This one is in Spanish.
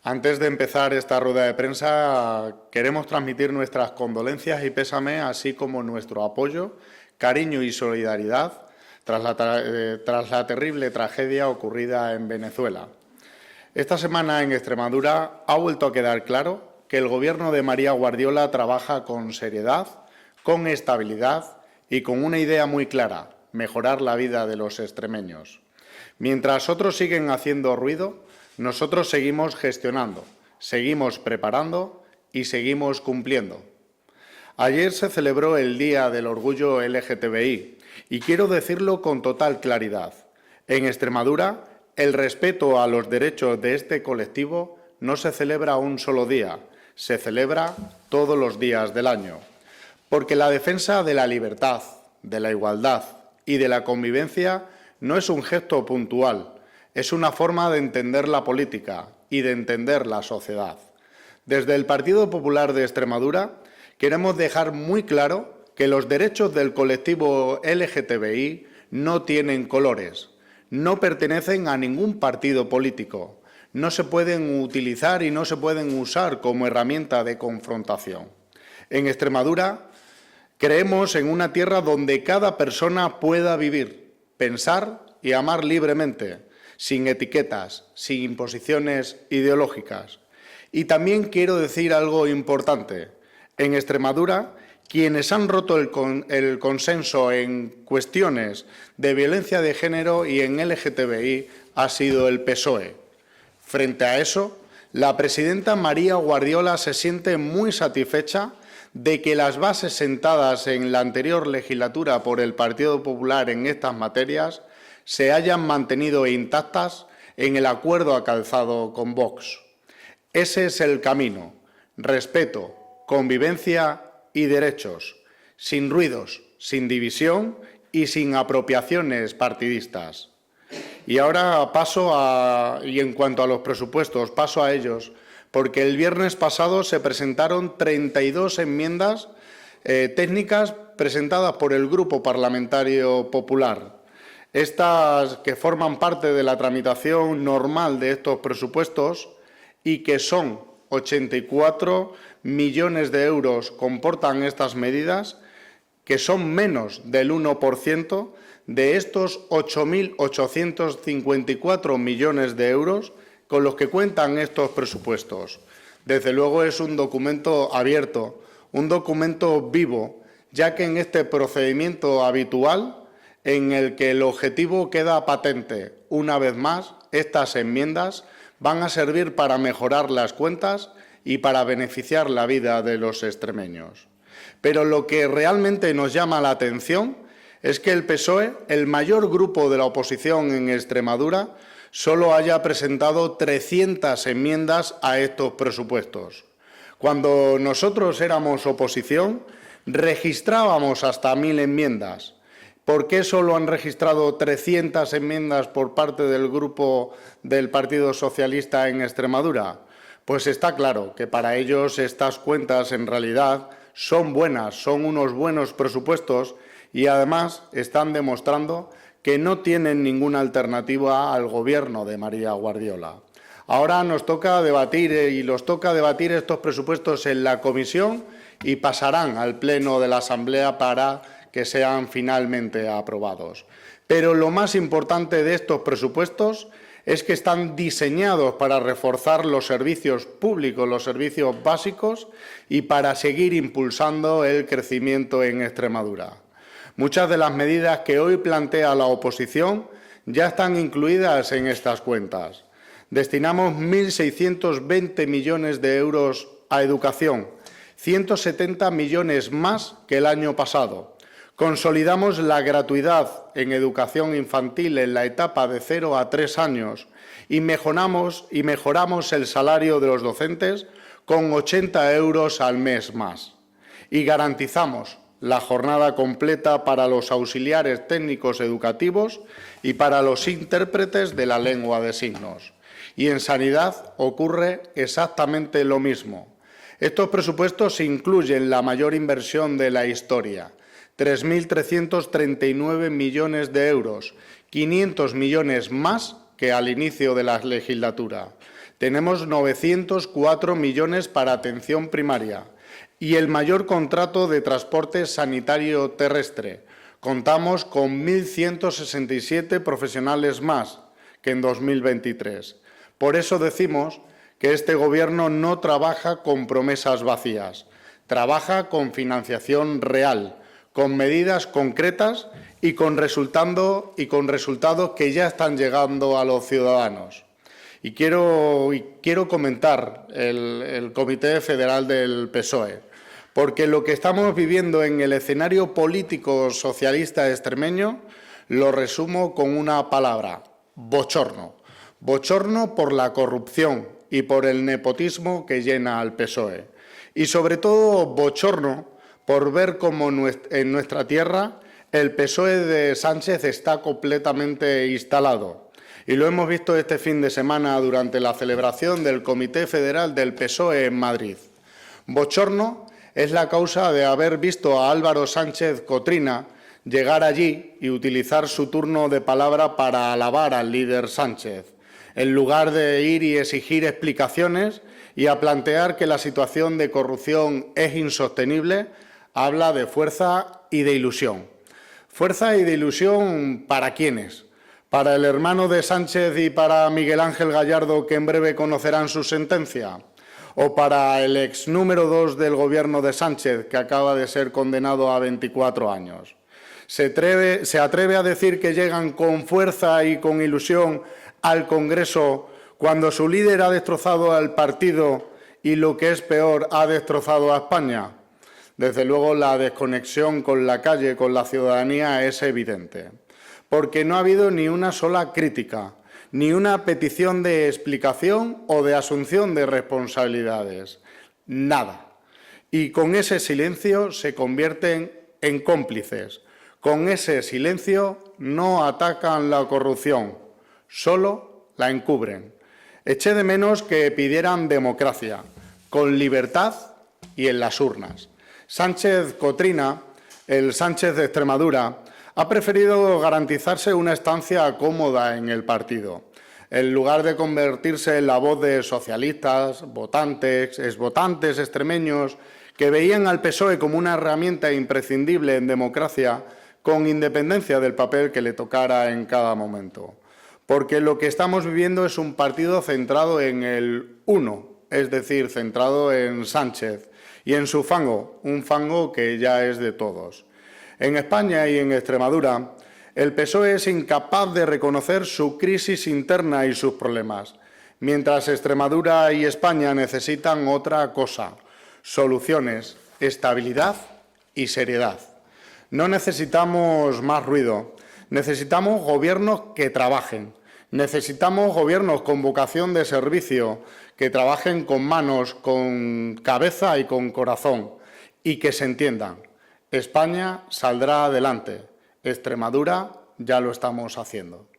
Antes de empezar esta rueda de prensa, queremos transmitir nuestras condolencias y pésame, así como nuestro apoyo, cariño y solidaridad tras la terrible tragedia ocurrida en Venezuela. Esta semana en Extremadura ha vuelto a quedar claro que el Gobierno de María Guardiola trabaja con seriedad, con estabilidad y con una idea muy clara: mejorar la vida de los extremeños. Mientras otros siguen haciendo ruido, nosotros seguimos gestionando, seguimos preparando y seguimos cumpliendo. Ayer se celebró el Día del Orgullo LGTBI y quiero decirlo con total claridad. En Extremadura, el respeto a los derechos de este colectivo no se celebra un solo día, se celebra todos los días del año. Porque la defensa de la libertad, de la igualdad y de la convivencia no es un gesto puntual, es una forma de entender la política y de entender la sociedad. Desde el Partido Popular de Extremadura queremos dejar muy claro que los derechos del colectivo LGTBI no tienen colores, no pertenecen a ningún partido político, no se pueden utilizar y no se pueden usar como herramienta de confrontación. En Extremadura creemos en una tierra donde cada persona pueda vivir, pensar y amar libremente, sin etiquetas, sin imposiciones ideológicas. Y también quiero decir algo importante. En Extremadura, quienes han roto el consenso en cuestiones de violencia de género y en LGTBI ha sido el PSOE. Frente a eso, la presidenta María Guardiola se siente muy satisfecha de que las bases sentadas en la anterior legislatura por el Partido Popular en estas materias se hayan mantenido intactas en el acuerdo alcanzado con Vox. Ese es el camino: respeto, convivencia y derechos, sin ruidos, sin división y sin apropiaciones partidistas. Y ahora en cuanto a los presupuestos, paso a ellos, porque el viernes pasado se presentaron 32 enmiendas técnicas presentadas por el Grupo Parlamentario Popular. Estas que forman parte de la tramitación normal de estos presupuestos y que son 84 millones de euros comportan estas medidas, que son menos del 1% de estos 8.854 millones de euros con los que cuentan estos presupuestos. Desde luego es un documento abierto, un documento vivo, ya que en este procedimiento habitual en el que el objetivo queda patente, una vez más, estas enmiendas van a servir para mejorar las cuentas y para beneficiar la vida de los extremeños. Pero lo que realmente nos llama la atención es que el PSOE, el mayor grupo de la oposición en Extremadura, solo haya presentado 300 enmiendas a estos presupuestos. Cuando nosotros éramos oposición, registrábamos hasta 1000 enmiendas. ¿Por qué solo han registrado 300 enmiendas por parte del Grupo del Partido Socialista en Extremadura? Pues está claro que para ellos estas cuentas en realidad son buenas, son unos buenos presupuestos y además están demostrando que no tienen ninguna alternativa al Gobierno de María Guardiola. Ahora nos toca debatir estos presupuestos en la comisión y pasarán al Pleno de la Asamblea para que sean finalmente aprobados. Pero lo más importante de estos presupuestos es que están diseñados para reforzar los servicios públicos, los servicios básicos y para seguir impulsando el crecimiento en Extremadura. Muchas de las medidas que hoy plantea la oposición ya están incluidas en estas cuentas. Destinamos 1.620 millones de euros a educación, 170 millones más que el año pasado. Consolidamos la gratuidad en educación infantil en la etapa de 0 a 3 años y mejoramos el salario de los docentes con 80 euros al mes más. Y garantizamos la jornada completa para los auxiliares técnicos educativos y para los intérpretes de la lengua de signos. Y en sanidad ocurre exactamente lo mismo. Estos presupuestos incluyen la mayor inversión de la historia: 3.339 millones de euros, 500 millones más que al inicio de la legislatura. Tenemos 904 millones para atención primaria y el mayor contrato de transporte sanitario terrestre. Contamos con 1.167 profesionales más que en 2023. Por eso decimos que este Gobierno no trabaja con promesas vacías, trabaja con financiación real, con medidas concretas y con resultados que ya están llegando a los ciudadanos. Y quiero comentar el Comité Federal del PSOE, porque lo que estamos viviendo en el escenario político socialista extremeño lo resumo con una palabra: bochorno. Bochorno por la corrupción y por el nepotismo que llena al PSOE. Y sobre todo bochorno por ver cómo en nuestra tierra el PSOE de Sánchez está completamente instalado. Y lo hemos visto este fin de semana durante la celebración del Comité Federal del PSOE en Madrid. Bochorno es la causa de haber visto a Álvaro Sánchez Cotrina llegar allí y utilizar su turno de palabra para alabar al líder Sánchez, en lugar de ir y exigir explicaciones y a plantear que la situación de corrupción es insostenible. Habla de fuerza y de ilusión. ¿Fuerza y de ilusión para quiénes? ¿Para el hermano de Sánchez y para Miguel Ángel Gallardo, que en breve conocerán su sentencia? ¿O para el ex número 2 del Gobierno de Sánchez, que acaba de ser condenado a 24 años? ¿Se atreve a decir que llegan con fuerza y con ilusión al Congreso cuando su líder ha destrozado al partido y, lo que es peor, ha destrozado a España? Desde luego, la desconexión con la calle, con la ciudadanía, es evidente, porque no ha habido ni una sola crítica, ni una petición de explicación o de asunción de responsabilidades. Nada. Y con ese silencio se convierten en cómplices. Con ese silencio no atacan la corrupción, solo la encubren. Eché de menos que pidieran democracia, con libertad y en las urnas. Sánchez Cotrina, el Sánchez de Extremadura, ha preferido garantizarse una estancia cómoda en el partido, en lugar de convertirse en la voz de socialistas, votantes, exvotantes extremeños que veían al PSOE como una herramienta imprescindible en democracia, con independencia del papel que le tocara en cada momento. Porque lo que estamos viviendo es un partido centrado en el uno, es decir, centrado en Sánchez y en su fango, un fango que ya es de todos. En España y en Extremadura, el PSOE es incapaz de reconocer su crisis interna y sus problemas, mientras Extremadura y España necesitan otra cosa: soluciones, estabilidad y seriedad. No necesitamos más ruido, necesitamos gobiernos que trabajen, necesitamos gobiernos con vocación de servicio, que trabajen con manos, con cabeza y con corazón, y que se entiendan. España saldrá adelante. Extremadura ya lo estamos haciendo.